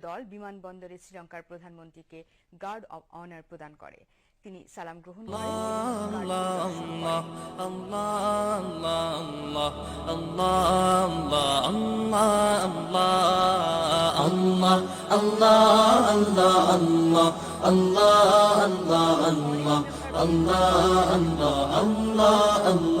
দল বিমানবন্দরে শ্রীলঙ্কার প্রধানমন্ত্রীকে গার্ড অব অনার প্রদান করে। তিনি সালাম গ্রহণ করেন। Allah, Allah, Allah, Allah, Allah, Allah, Allah, Allah.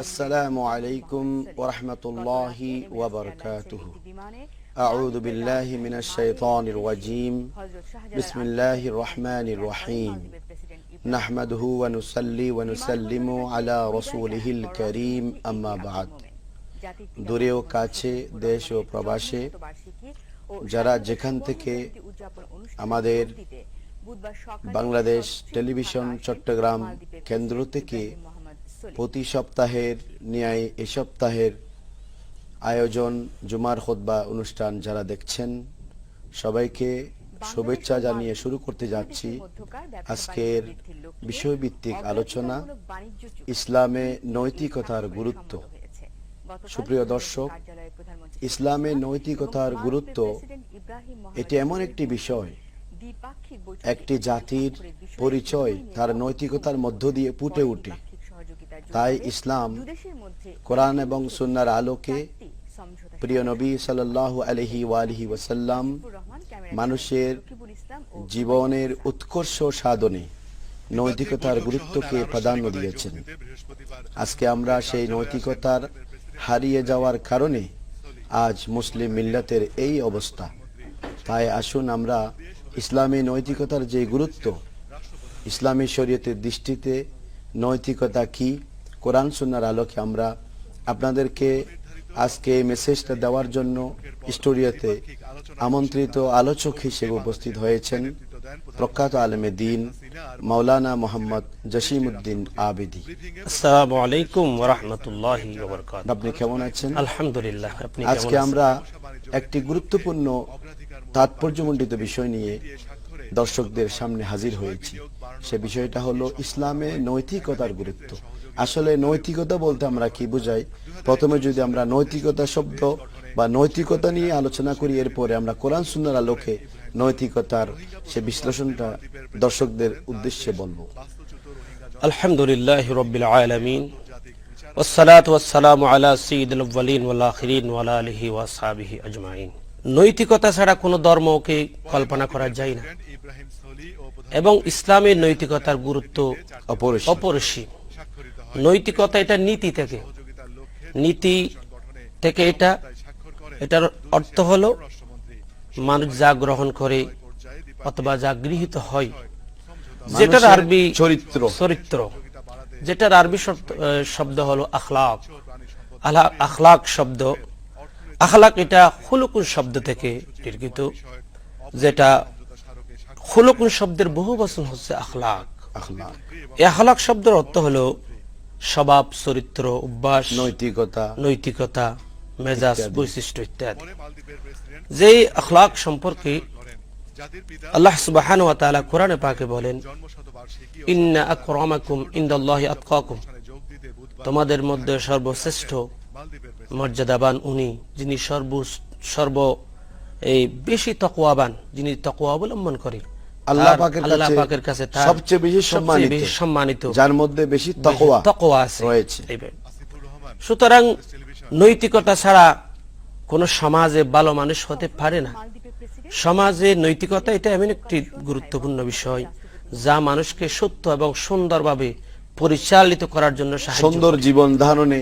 السلام عليكم ورحمة الله وبركاته. أعوذ بالله من الشيطان الرجيم. بسم الله الرحمن الرحيم. نحمده ونصلي ونسلم على رسوله الكريم أما بعد. দূরে ও কাছে, দেশ ও প্রবাসে যারা যেখান থেকে আমাদের বাংলাদেশ টেলিভিশন চট্টগ্রাম কেন্দ্র থেকে প্রতি সপ্তাহের ন্যায় এই সপ্তাহের আয়োজন জুমার খুতবা অনুষ্ঠান যারা দেখছেন, সবাইকে শুভেচ্ছা জানিয়ে শুরু করতে যাচ্ছি আজকের বিষয়ভিত্তিক আলোচনা, ইসলামে নৈতিকতার গুরুত্ব। সুপ্রিয় দর্শক, ইসলামে নৈতিকতার গুরুত্ব এটি এমন একটি বিষয়, একটি জাতির পরিচয় তার নৈতিকতার মধ্য দিয়ে ফুটে ওঠে। তাই ইসলাম কোরআন এবং সুন্নাহর আলোকে প্রিয় নবী সাল্লাল্লাহু আলাইহি ওয়াসাল্লাম মানুষের জীবনের উৎকর্ষ সাধনে নৈতিকতার গুরুত্বকে প্রাধান্য দিয়েছেন। আজকে আমরা সেই নৈতিকতার হারিয়ে যাওয়ার কারণে আজ মুসলিম মিল্লাতের এই অবস্থা। তাই আসুন আমরা ইসলামী নৈতিকতার যে গুরুত্ব, ইসলামী শরীয়তের দৃষ্টিতে নৈতিকতা কি, কোরআন সুন্নাহর আলোকে আমরা আপনাদেরকে আজকে মেসেজটা দেওয়ার জন্য স্টুডিওতে আমন্ত্রিত আলোচক হিসেবে উপস্থিত হয়েছেন প্রখ্যাত আলেমে দ্বীন মাওলানা মোহাম্মদ জসিমউদ্দিন আবেদী। আসসালামু আলাইকুম ওয়া রাহমাতুল্লাহি ওয়া বারাকাতুহু। আপনি কেমন আছেন? আলহামদুলিল্লাহ। আপনি কেমন আছেন? আজকে আমরা একটি গুরুত্বপূর্ণ তাৎপর্যমণ্ডিত বিষয় নিয়ে দর্শকদের সামনে হাজির হয়েছি। সে বিষয়টা হলো ইসলামে নৈতিকতার গুরুত্ব। আসলে নৈতিকতা বলতে আমরা কি বুঝাই? প্রথমে যদি আমরা নৈতিকতা শব্দ বা নৈতিকতা নিয়ে আলোচনা করি, এরপরে আমরা কোরআন সুন্নাহর আলোকে নৈতিকতার সে বিশ্লেষণটা দর্শকদের উদ্দেশ্যে বলবো। আলহামদুলিল্লাহি রাব্বিল আলামিন ওয়াসসালাতু ওয়াসসালামু আলা সাইয়্যিদিল আউয়ালিন ওয়াল আখিরিন ওয়া আলা আলিহি ওয়া আসহাবিহি আজমাইন। নৈতিকতা ছাড়া কোনো ধর্মকে কল্পনা করা যায় না এবং ইসলামের নৈতিকতার গুরুত্ব অপরিসীম। নৈতিকতা এটা নীতি থেকে এটার অর্থ হলো মানুষ যা গ্রহণ করে অথবা যা গৃহীত হয়, যেটার আরবি চরিত্র, যেটার আরবি শব্দ হলো আখলাক। আখলাক শব্দ, আখলাক এটা খুলুকুন শব্দ থেকে নির্গত, যেটা খুলুকুন শব্দের বহু বচন হচ্ছে আখলাক। এই আখলাক শব্দের অর্থ হলো স্বভাব, চরিত্র, অভ্যাস, নৈতিকতা, মেজাজ, বৈশিষ্ট্য ইত্যাদি। যেই আখলাক সম্পর্কে আল্লাহ সুবহানাহু ওয়া তাআলা কোরআনে পাকে বলেন, ইন্না আকরামাকুম ইনদাল্লাহি আতকাকুম, তোমাদের মধ্যে সর্বশ্রেষ্ঠ মর্যাদাবান উনি যিনি সর্ব এই বেশি তাকওয়াবান, যিনি তাকওয়া অবলম্বন করে। আল্লাহ পাকের কাছে সবচেয়ে বেশি সম্মানিত, যার মধ্যে বেশি তাকওয়া রয়েছে। সুতরাং নৈতিকতা ছাড়া কোন সমাজে ভালো মানুষ হতে পারে না। সমাজে নৈতিকতা এটা এমন একটি গুরুত্বপূর্ণ বিষয় যা মানুষকে সত্য এবং সুন্দরভাবে পরিচালিত করার জন্য সুন্দর জীবন ধারণে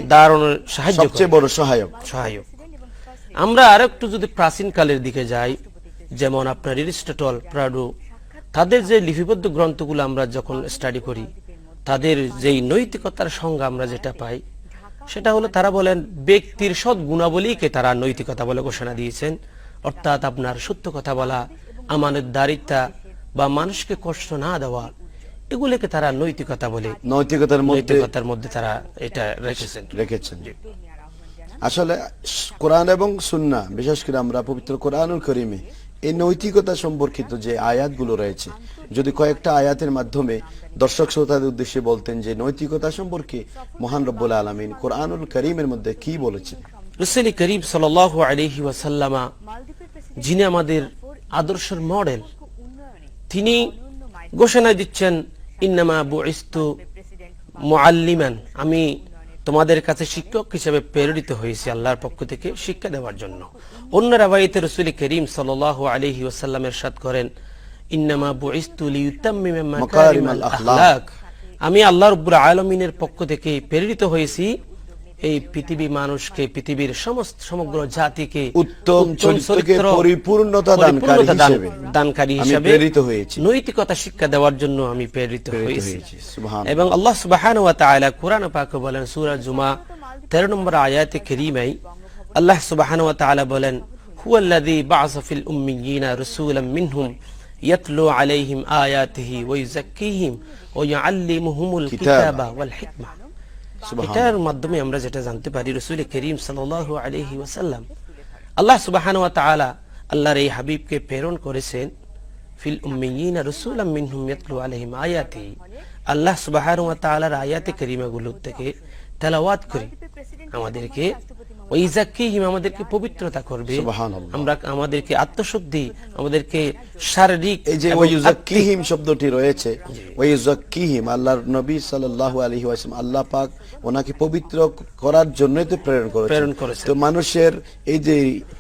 সবচেয়ে বড় সহায়ক। আমরা আরেকটু যদি প্রাচীন কালের দিকে যাই, যেমন আপনার এরিস্টটল, প্লাটো, তাদের যে লিপিবদ্ধ গ্রন্থগুলো আমরা যখন স্টাডি করি, তাদের যেই নৈতিকতার সংজ্ঞা আমরা যেটা পাই সেটা হলো, তারা বলেন ব্যক্তির সৎ গুণাবলীকে তারা নৈতিকতা বলে ঘোষণা দিয়েছেন। অর্থাৎ আপনার সত্য কথা বলা, আমানতদারিতা বা মানুষকে কষ্ট না দেওয়া, এগুলোকে তারা নৈতিকতা বলে নৈতিকতার মধ্যে তারা এটা রেখেছেন। আসলে কোরআন এবং সুন্নাহ, বিশেষ করে আমরা পবিত্র কোরআনুল কারীমে এই নৈতিকতা সম্পর্কিত যে আয়াতগুলো রয়েছে, যদি কয়েকটা আয়াতের মাধ্যমে দর্শক শ্রোতাদের উদ্দেশ্যে বলতেন যে নৈতিকতা সম্পর্কে মহান রব্বুল আলামিন কোরআনুল কারীমের মধ্যে কি বলেছেন। রাসূল করিম সাল্লাল্লাহু আলাইহি ওয়াসাল্লামা মালদ্বীপের প্রেসিডেন্ট যিনি আমাদের আদর্শের মডেল, উন্নয়নে তিনি ঘোষণা দিচ্ছেন ইন্নামা বুইস্তু মুআল্লিমান, আমি তোমাদের কাছে শিক্ষক হিসেবে প্রেরিত হয়েছি আল্লাহর পক্ষ থেকে শিক্ষা দেওয়ার জন্য। অন্য রাওয়ায়াতে রাসূল করিম সাল্লাল্লাহু আলাইহি ওয়াসাল্লাম ইরশাদ করেন ইন্নামা বুইস্তু লিইউতাম্মিমা মাকারিমাল আখলাক, আমি আল্লাহ রাব্বুল আলামিনের পক্ষ থেকে প্রেরিত হয়েছি এই পৃথিবী মানুষকে, পৃথিবীর সমগ্র জাতিকে উত্তম চরিত্রকে পরিপূর্ণতা দানকারী হিসেবে প্রেরিত হয়েছি, নৈতিকতা শিক্ষা দেওয়ার জন্য আমি প্রেরিত হয়েছি। সুবহানাল্লাহ। এবং আল্লাহ সুবহানাহু ওয়া তাআলা কোরআন পাকে বলেন সূরা জুমা 13 নম্বর আয়াতে কারীমায় আল্লাহ সুবহানাহু ওয়া তাআলা বলেন হুয়াল্লাযী বা'আসা ফিল উম্মিয়িনা রাসূলাম মিনহুম ইয়াতলু আলাইহিম আয়াতিহি ওয়া ইউযাক্কিহিম ওয়া ইউআল্লিমুহুমুল কিতাবা ওয়াল হিকমা। এটার মাধ্যমে আমরা যেটা জানতে পারি রাসূল করিম সাল্লাল্লাহু আলাইহি ওয়াসাল্লাম আল্লাহ সুবহানাহু ওয়া তাআলা আল্লাহর এই হাবিবকে প্রেরণ করেছেন ফিল উম্মিয়িনা রাসূলাম মিনহুম ইয়াতলু আলাইহিম আয়াতিহি, আল্লাহ সুবহানাহু ওয়া তাআলার আয়াতে কারীমাগুলো থেকে তেলাওয়াত করে আমাদেরকে ওই যাক্কিহিম, আমাদেরকে পবিত্রতা করবে, আমরা আমাদেরকে আত্মশুদ্ধি, আমাদেরকে শারীরিক, এই যে ওয়াইযাক্কিহিম শব্দটি রয়েছে, ওয়াইযাক্কিহিম আল্লাহর নবী সাল্লাল্লাহু আলাইহি ওয়াসাল্লাম আল্লাহ পাক ওনাকে পবিত্র করার জন্যই তো প্রেরণ করেছেন। তো মানুষের এই যে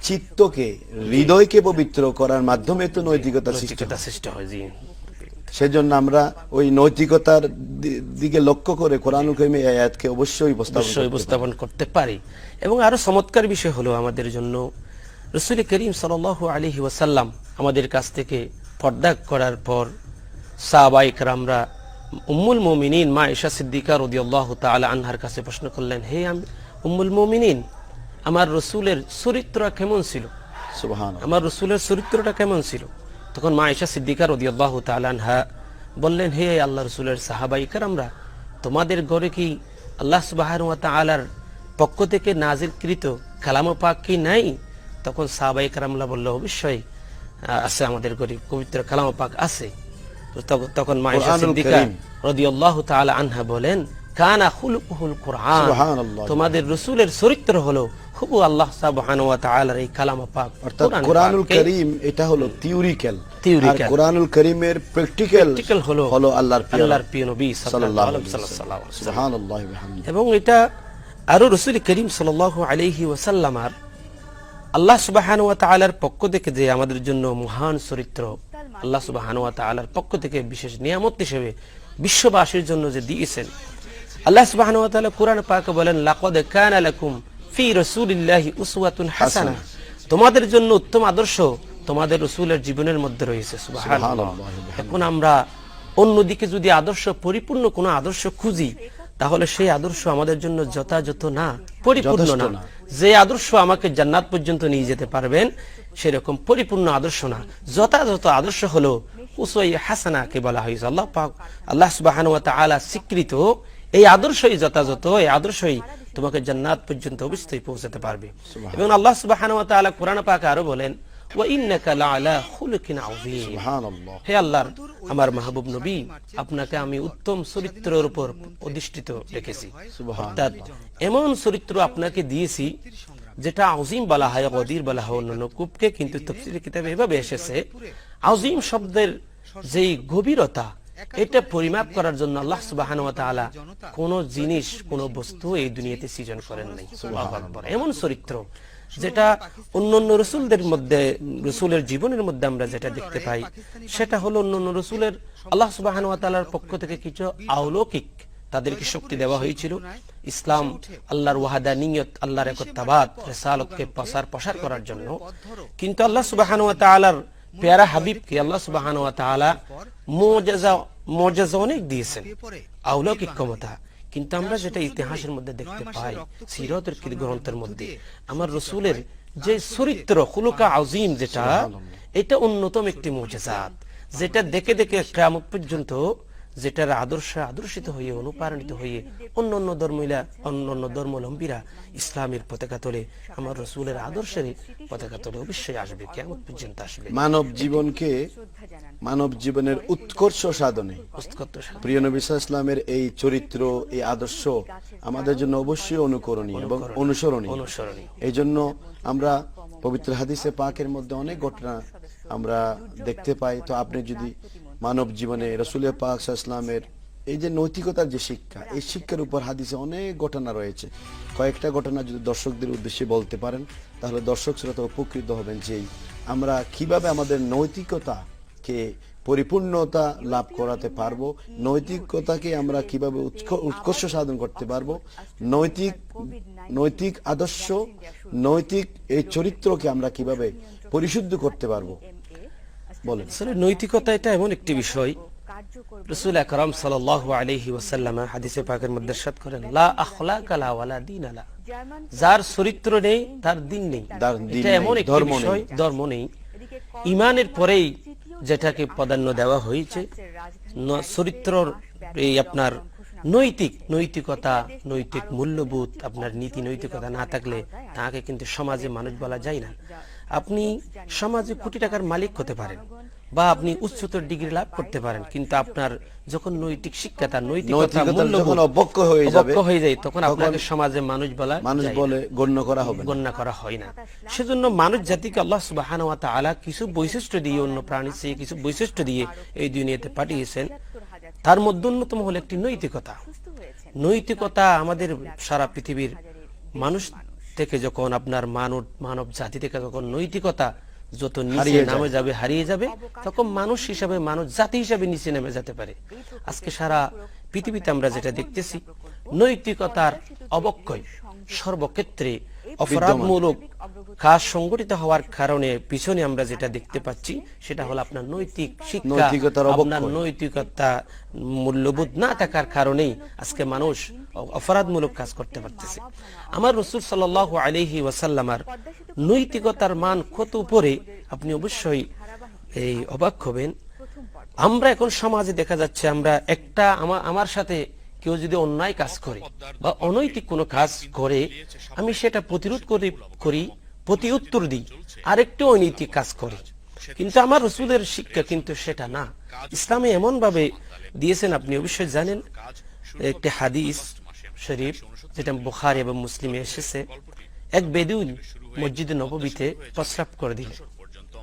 চিত্তকে, হৃদয়কে পবিত্র করার মাধ্যমে তো নৈতিকতা সৃষ্টি হয়। সেজন্য আমরা ওই নৈতিকতার দিকে লক্ষ্য করে কোরআনুল কারীমে এই আয়াতকে অবশ্যই উপস্থাপন করতে পারি। এবং আরো চমৎকার বিষয় হলো আমাদের জন্য রাসূল করিম সাল্লাল্লাহু আলাইহি ওয়াসাল্লাম আমাদের কাছ থেকে পর্দা করার পর সাহাবায়ে কেরামরা উম্মুল মুমিনিন মা আয়েশা সিদ্দিকা রাদিয়াল্লাহু তাআলা আনহার কাছে প্রশ্ন করলেন, হে উম্মুল মুমিনিন, আমার রাসূলের চরিত্র কেমন ছিল? সুবহানাল্লাহ। আমার রাসূলের চরিত্রটা কেমন ছিল? তখন মা আয়েশা সিদ্দিকা রাদিয়াল্লাহু তাআলা আনহা বললেন, হে আল্লাহর রাসূলের সাহাবায়ে কেরামরা, তোমাদের ঘরে কি আল্লাহ সুবহানাহু ওয়া তাআলার পক্ষ থেকে নাযিলকৃত কালাম পাক কি নাই? তখন সাহাবায়ে কেরামরা বলল, অবশ্যই আছে, আমাদের ঘরে পবিত্র কালাম পাক আছে। তখন মা আয়েশা সিদ্দিকা রাদিয়াল্লাহু তাআলা আনহা বলেন, কানা খুলুকুল কুরআন, সুবহানাল্লাহ, তোমাদের রাসূলের চরিত্র হলো হুবু আল্লাহ সুবহানাহু ওয়া তাআলার এই কালাম পাক। অর্থাৎ কোরআনুল কারীম এটা হলো থিওরিক্যাল, আর কোরআনুল কারীমের প্র্যাকটিক্যাল হলো আল্লাহর প্রিয় নবী সাল্লাল্লাহু আলাইহি ওয়াসাল্লাম। সুবহানাল্লাহ ওয়া বিহামদিহি। এবং এটা আরো রাসূল করিম সাল্লাল্লাহু আলাইহি ওয়াসাল্লামের আল্লাহ সুবহানাহু ওয়া তাআলার পক্ষ থেকে যে আমাদের জন্য মহান চরিত্র, আল্লাহ সুবহানাহু ওয়া তাআলার পক্ষ থেকে বিশেষ নিয়ামত হিসেবে বিশ্ববাসীর জন্য যে দিয়েছেন, আল্লাহ সুবহানাহু ওয়া তাআলা কোরআন পাকে বলেন, লাকাদ কানা লাকুম ফি রাসূলিল্লাহি উসওয়াতুন হাসানা, তোমাদের জন্য উত্তম আদর্শ তোমাদের রাসূলের জীবনের মধ্যে রয়েছে। সুবহানাল্লাহ। এখন আমরা অন্যদিকে যদি আদর্শ, পরিপূর্ণ কোনো আদর্শ খুঁজি, তাহলে সেই আদর্শ আমাদের জন্য যথাযথ না, পরিপূর্ণ না। যে আদর্শ আমাকে জান্নাত পর্যন্ত নিয়ে যেতে পারবেন সেরকম পরিপূর্ণ আদর্শ না। যথাযথ আদর্শ হলো উসওয়ায়ে হাসানাকে বলা হয়েছে। আল্লাহ পাক, আল্লাহ সুবহানাহু ওয়া তাআলা স্বীকৃত এই আদর্শই যথাযথ, এই আদর্শই তোমাকে জান্নাত পর্যন্ত অবশ্যই পৌঁছাতে পারবে। এবং আল্লাহ সুবহানাহু ওয়া তাআলা কোরআন পাকে আরো বলেন, ওয়া ইন্নাকা লাআলা খুলুকিন আযীম, সুবহানাল্লাহ, হে আল্লাহর আমার মাহবুব নবী, আপনাকে আমি উত্তম চরিত্রের উপর অধিষ্ঠিত রেখেছি। অর্থাৎ এমন চরিত্র আপনাকে দিয়েছি যেটা আযীম বলা হয়, গদির বলা হয় অন্যান্য কুপকে, কিন্তু তাফসীরের কিতাবে এভাবে এসেছে আযীম শব্দের যেই গভীরতা, এটা পরিমাপ করার জন্য আল্লাহ সুবহানাহু ওয়া তাআলা কোন জিনিস, কোন বস্তু এই দুনিয়াতে সৃজন করেন নাই। আল্লাহু আকবার। এমন চরিত্র যেটা অন্যান্য রাসূলদের মধ্যে, রাসূলের জীবনের মধ্যে আমরা যেটা দেখতে পাই, সেটা হলো অন্যান্য রাসূলের আল্লাহ সুবহানাহু ওয়া তাআলার পক্ষ থেকে কিছু অলৌকিক তাদেরকে শক্তি দেওয়া হয়েছিল, ইসলাম, আল্লাহর ওয়াহদানিয়ত, আল্লাহর একত্ববাদ, রিসালাতকে প্রসার করার জন্য। কিন্তু আল্লাহ সুবহানাহু ওয়া তাআলার প্যারা হাবিবকে আল্লাহ সুবহানাহু ওয়া তাআলা মুআজিজা অনেক দিয়েছেন, অলৌকিক ক্ষমতা। কিন্তু আমরা যেটা ইতিহাসের মধ্যে দেখতে পাই, সিরাতের গ্রন্থের মধ্যে আমার রাসূলের যে চরিত্র, খুলুকা আযীম, যেটা এটা অন্যতম একটি মুআজিজাত, যেটা দেখে দেখে কিয়ামত পর্যন্ত যেটার আদর্শে আদর্শিত হয়ে অনুপ্রাণিত হয়ে অন্য ধর্মাবলম্বীরা ইসলামের পতাকা তোলে, আমার রসুলের আদর্শের পতাকা তোলে, অবশ্যই আসবে, কিয়ামত পর্যন্ত আসবে। মানব জীবনের উৎকর্ষ সাধনে প্রিয় নবী সাল্লাল্লাহু আলাইহি ওয়াসাল্লামের এই চরিত্র, এই আদর্শ আমাদের জন্য অবশ্যই অনুকরণীয় এবং অনুসরণীয়। এই জন্য আমরা পবিত্র হাদিসে পাকের মধ্যে অনেক ঘটনা আমরা দেখতে পাই। তো আপনি যদি মানব জীবনে রাসূল পাক সাল্লাল্লাহু আলাইহি ওয়াসাল্লামের এই যে নৈতিকতার যে শিক্ষা, এই শিক্ষার উপর হাদিসে অনেক ঘটনা রয়েছে। কয়েকটা ঘটনা যদি দর্শকদের উদ্দেশ্যে বলতে পারেন, তাহলে দর্শক শ্রোতা উপকৃত হবেন যে আমরা কিভাবে আমাদের নৈতিকতাকে পরিপূর্ণতা লাভ করাতে পারবো, নৈতিকতাকে আমরা কিভাবে উৎকর্ষ সাধন করতে পারবো, নৈতিক আদর্শ, নৈতিক এই চরিত্রকে আমরা কিভাবে পরিশুদ্ধ করতে পারবো বলেন। আসলে নৈতিকতা এটা এমন একটি বিষয়, রাসূল আকরাম সাল্লাল্লাহু আলাইহি ওয়াসাল্লাম হাদিসে পাকের মধ্যে ইরশাদ করেন, লা আখলাকা লা ওয়ালা দীনা লা, যার চরিত্র নেই তার দিন নেই। এটা এমন একটি বিষয়, ধর্ম নেই। ঈমানের পরেই যেটাকে প্রাধান্য দেওয়া হয়েছে, চরিত্রর এই আপনার নৈতিকতা, নৈতিক মূল্যবোধ, আপনার নীতি নৈতিকতা না থাকলে তাকে কিন্তু সমাজে মানুষ বলা যায় না। আপনি সমাজে কোটি টাকার মালিক হতে পারেন বা আপনি উচ্চতর ডিগ্রি লাভ করতে পারেন, কিন্তু আপনার যখন নৈতিক শিক্ষা, তার নৈতিকতা মূল্যবোধ অবক্ষ হয়ে যায়, তখন আপনাকে সমাজে মানুষ বলে গণ্য করা হয় না। সেজন্য মানুষ জাতিকে আল্লাহ সুবহানাহু ওয়া তাআলা কিছু বৈশিষ্ট্য দিয়ে, অন্য প্রাণীর চেয়ে কিছু বৈশিষ্ট্য দিয়ে এই দুনিয়াতে পাঠিয়েছেন। তার মধ্যে অন্যতম হলো একটি নৈতিকতা। আমাদের সারা পৃথিবীর মানুষ থেকে যখন আপনার মানব জাতি থেকে যখন নৈতিকতা যত নিচে নামে যাবে, হারিয়ে যাবে, তখন মানুষ হিসাবে, মানুষ জাতি হিসাবে নিচে নেমে যেতে পারে। আজকে সারা পৃথিবীতে আমরা যেটা দেখতেছি, নৈতিকতার অবক্ষয় সর্বক্ষেত্রে, অপরাধমূলক কাজ সংগঠিত হওয়ার কারণে পিছনে আমরা যেটা দেখতে পাচ্ছি, সেটা হলো আপনার নৈতিক শিক্ষা, আপনার নৈতিকতা মূল্যবোধ না থাকার কারণেই আজকে মানুষ অপরাধমূলক কাজ করতে পারতেছে। আমার রাসূল সাল্লাল্লাহু আলাইহি ওয়াসাল্লামের নৈতিকতার মান কত উপরে, আপনি অবশ্যই এই অবাক হবেন। আমরা এখন সমাজে দেখা যাচ্ছে, আমরা আমার সাথে কেউ যদি অন্যায় কাজ করে বা অনৈতিক কোনো কাজ করে, আমি সেটা প্রতিরোধ করি, প্রতি উত্তর দিই, আরেকটু অনৈতিক কাজ করি। কিন্তু আমার রাসূলের শিক্ষা কিন্তু সেটা না। ইসলামে এমন ভাবে দিয়েছেন, আপনি অবশ্যই জানেন, একটি হাদিস শরীফ যেটা বুখারী এবং মুসলিমে এসেছে, এক বেদুইন মসজিদে নববীতে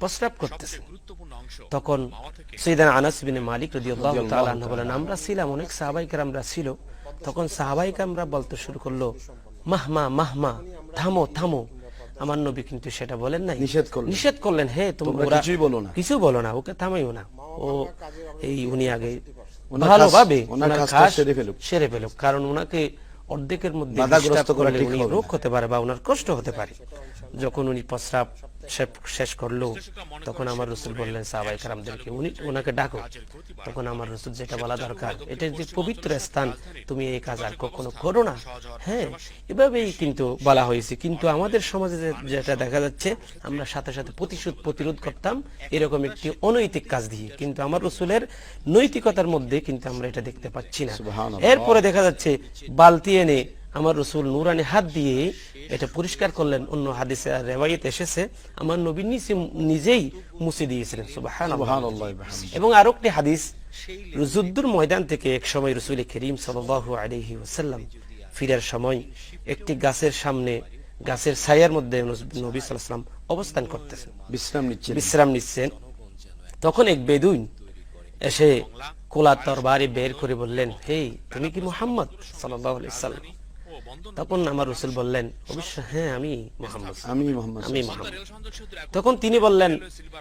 প্রস্রাব করতেছেন। তখন সাইয়েদনা আনাস বিন মালিক রাদিয়াল্লাহু তাআলা আনহু বলেন, আমরা ছিলাম, অনেক সাহাবায়ে কেরামরা ছিল। তখন সাহাবায়ে কেরামরা বলতে শুরু করলো, মাহমা, থামো। আমার নবী কিন্তু সেটা বলেন নাই, নিষেধ করলেন, হে তোমরা কিছু বলো না, ওকে থামাইও না, ও উনি আগে ভালোভাবে সেরে ফেলুক, কারণ ওনাকে অর্ধেকের মধ্যে রোগ হতে পারে বা ওনার কষ্ট হতে পারে। যখন উনি প্রস্রাব শেষ করলো, তখন আমার রাসূল বললেন সাহাবায়ে কেরামদেরকে, ওনাকে ডাকো। তখন আমার রাসূল যেটা বলা দরকার, এটা যে পবিত্র স্থান, তুমি এই কাজ আর কখনো করো না। হ্যাঁ, এভাবেই কিন্তু বলা হয়েছে। কিন্তু আমাদের সমাজে যেটা দেখা যাচ্ছে, আমরা সাথে সাথে প্রতিরোধ করতাম এরকম একটি অনৈতিক কাজ দিয়ে, কিন্তু আমার রাসূলের নৈতিকতার মধ্যে কিন্তু আমরা এটা দেখতে পাচ্ছি না। এরপরে দেখা যাচ্ছে বালতি এনে আমার রাসূল নূরানি হাত দিয়ে এটা পরিষ্কার করলেন। অন্য হাদিসে রিওয়ায়াত এসেছে, আমার নবী নিজেই মুছে দিয়েছিলেন, সুবহানাল্লাহ। এবং আরেকটি হাদিস, যুদ্ধের ময়দান থেকে এক সময় রাসূল করিম সাল্লাল্লাহু আলাইহি ওয়াসাল্লাম ফিরার সময় একটি গাছের ছায়ার মধ্যে নবী সাল্লাল্লাহু আলাইহি ওয়াসাল্লাম অবস্থান করতেছেন, বিশ্রাম নিচ্ছেন। তখন এক বেদুইন এসে কোলা তরবারি বের করে বললেন, হে, তুমি কি মুহাম্মদ সাল্লাল্লাহু আলাইহি ওয়াসাল্লাম? তখন আমার রাসূল বললেন, অবশ্যই, হ্যাঁ, আমি মুহাম্মদ। তখন তিনি বললেন,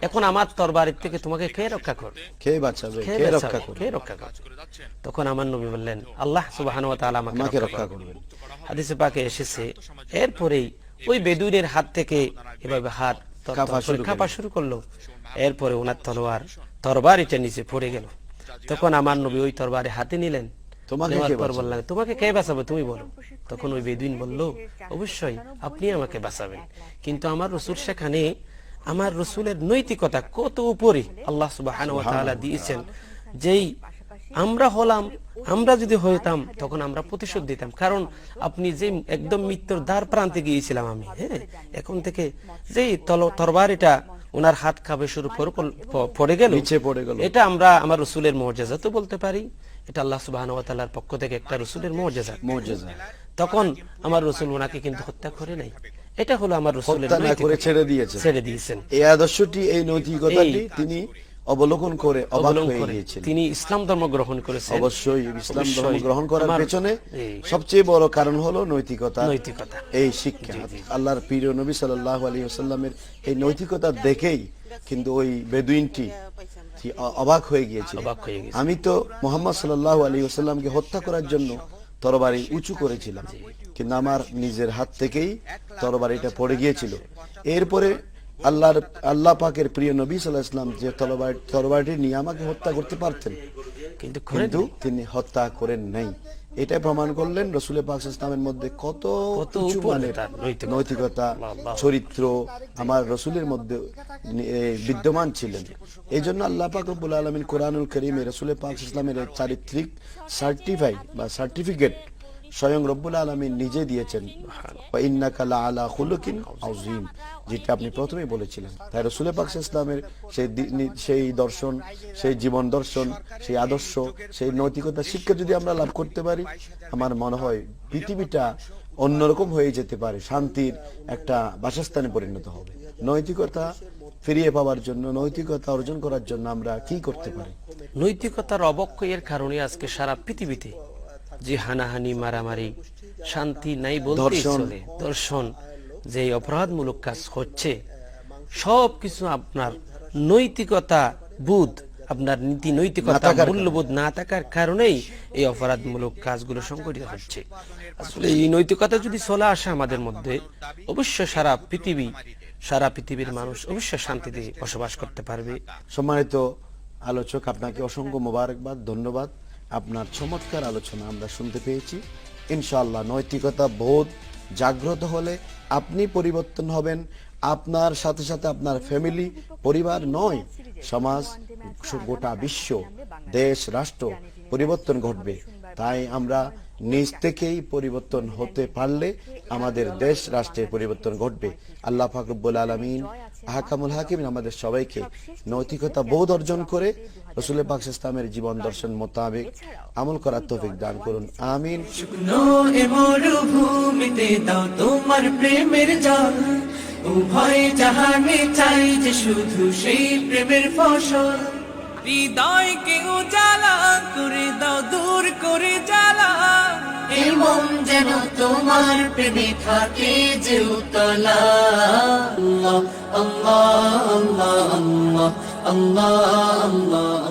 এখন আমার তরবারির থেকে তোমাকে কে রক্ষা করবে, কে রক্ষা করবে? তখন আমার নবী বললেন, আল্লাহ সুবহানাহু ওয়া তাআলা আমাকে রক্ষা করবেন। হাদিসে পাকে এসেছে, এরপরেই ওই বেদুইনের হাত থেকে এভাবে হাত কাঁপা শুরু করলো। এরপরে ওনার তরবারিটা নিচে পড়ে গেল। তখন আমার নবী ওই তরবারি হাতে নিলেন, তোমাকে কে বাঁচাবে, তুমি বলো। তখন ওই বেদুইন বলল, অবশ্যই আপনি আমাকে বাঁচাবেন। কিন্তু আমার রাসূল সেখানে আমার রাসূলের নৈতিকতা কত উপরে আল্লাহ সুবহানাহু ওয়া তাআলা দিয়েছেন, যেই আমরা হলাম, আমরা যদি হইতাম তখন আমরা প্রতিশোধ দিতাম। কারণ আপনি যে একদম মৃত্যুর দ্বার প্রান্তে গিয়েছিলাম আমি, হ্যাঁ, এখন থেকে যে তরবারিটা ওনার হাত কাঁপে শুরু পড়ে গেল, নিচে পড়ে গেল, এটা আমরা আমার রসুলের মুআজিজা তো বলতে পারি। এটা আল্লাহ সুবহানাহু ওয়া তাআলার পক্ষ থেকে একটা রসুলের মুআজিজা। তখন আমার রসুল ওনাকে কিন্তু হত্যা করে নাই, এটা হলো আমার রসুলের হত্যা না করে ছেড়ে দিয়েছেন। এই আদর্শটি, এই নৈতিকতাটি তিনি অবলোকন করে অবাক হয়ে গিয়েছিলেন। তিনি ইসলাম ধর্ম গ্রহণ করেছেন। অবশ্যই ইসলাম ধর্ম গ্রহণ করার পেছনে সবচেয়ে বড় কারণ হলো নৈতিকতা, এই শিক্ষা। আল্লাহর প্রিয় নবী সাল্লাল্লাহু আলাইহি ওয়াসাল্লামের এই নৈতিকতা দেখেই কিন্তু ওই বেদুইনটি অবাক হয়ে গিয়েছিল। আমি তো মুহাম্মদ সাল্লাল্লাহু আলাইহি ওয়াসাল্লামকে হত্যা করার জন্য তরবারি উঁচু করেছিলাম, কিন্তু আমার নিজের হাত থেকেই তরবারিটা পড়ে গিয়েছিল। এরপরে আল্লাহ পাকের প্রিয় নবী সাল্লাল্লাহু আলাইহি ওয়াসাল্লাম যে তরবারিটি নিয়ে আমাকে হত্যা করতে পারতেন, কিন্তু তিনি হত্যা করেন নাই। এটা প্রমাণ করলেন রাসূল পাক সাল্লাল্লাহু আলাইহি ওয়াসাল্লামের মধ্যে কত উঁচু মানের নৈতিকতা, চরিত্র আমার রাসূলের মধ্যে বিদ্যমান ছিলেন। এই জন্য আল্লাহ পাক রব্বুল আলামিন কোরআনুল কারীমে রাসূল পাক সাল্লাল্লাহু আলাইহি ওয়াসাল্লামের চারিত্রিক সার্টিফিকেট স্বয়ং রব্বুল আলামিন নিজে দিয়েছেন, ওয়া ইন্নাকা লাআলা খুলুকিন আযীম, যেটা আপনি প্রথমেই বলেছিলেন। তাই রাসূল পাক সাল্লাল্লাহু আলাইহি ওয়াসাল্লামের সেই দর্শন, সেই জীবন দর্শন, সেই আদর্শ, সেই নৈতিকতা শিক্ষা যদি আমরা লাভ করতে পারি, আমার মনে হয় পৃথিবীটা অন্যরকম হয়ে যেতে পারে, শান্তির একটা বাসস্থানে পরিণত হবে। নৈতিকতা ফিরিয়ে পাওয়ার জন্য, নৈতিকতা অর্জন করার জন্য আমরা কি করতে পারি? নৈতিকতার অবক্ষয়ের কারণে আজকে সারা পৃথিবীতে যে হানাহানি, মারামারি, শান্তি নাই বলতে চলে, দর্শন, যে অপরাধমূলক কাজ হচ্ছে, সবকিছু আপনার নৈতিকতা বোধ, আপনার নীতি নৈতিকতা মূল্যবোধ না থাকার কারণেই এই অপরাধমূলক কাজগুলো সংঘটিত হচ্ছে। আসলে এই নৈতিকতা যদি চলে আসে আমাদের মধ্যে, অবশ্য সারা পৃথিবীর মানুষ অবশ্য শান্তিতে বসবাস করতে পারবে। সম্মানিত আলোচক, আপনাকে অসংখ্য মোবারকবাদ, ধন্যবাদ। আপনার চমৎকার আলোচনা আমরা শুনতে পেয়েছি। ইনশাআল্লাহ নৈতিকতা বোধ জাগ্রত হলে আপনি পরিবর্তন হবেন, আপনার সাথে সাথে আপনার ফ্যামিলি, পরিবার নয়, সমাজ, গোটা বিশ্ব, দেশ, রাষ্ট্র পরিবর্তন ঘটবে। তাই আমরা নিজ থেকেই পরিবর্তন হতে পারলে আমাদের দেশ, রাষ্ট্রের পরিবর্তন ঘটবে। আল্লাহ পাক রব্বুল আলামিন আহকামুল হাকিমিন আমাদের সবাইকে নৈতিকতা বোধ অর্জন করে রাসূল পাক ইসলামের জীবন দর্শন মোতাবেক আমল করার তৌফিক দান করুন, আমিন। শুকনো এ মরুভূমিতে দাও তোমার প্রেমের জল, উভয় জাহানে চাই যে শুধু সেই প্রেমের ফসল। হৃদয়কে উজালা করে দাও, দূর করে জ্বালা, এই মন যেন তোমার প্রেমে থাকে যে উতলা। আল্লাহ আল্লাহ আল্লাহ আল্লাহ আল্লাহ আল্লাহ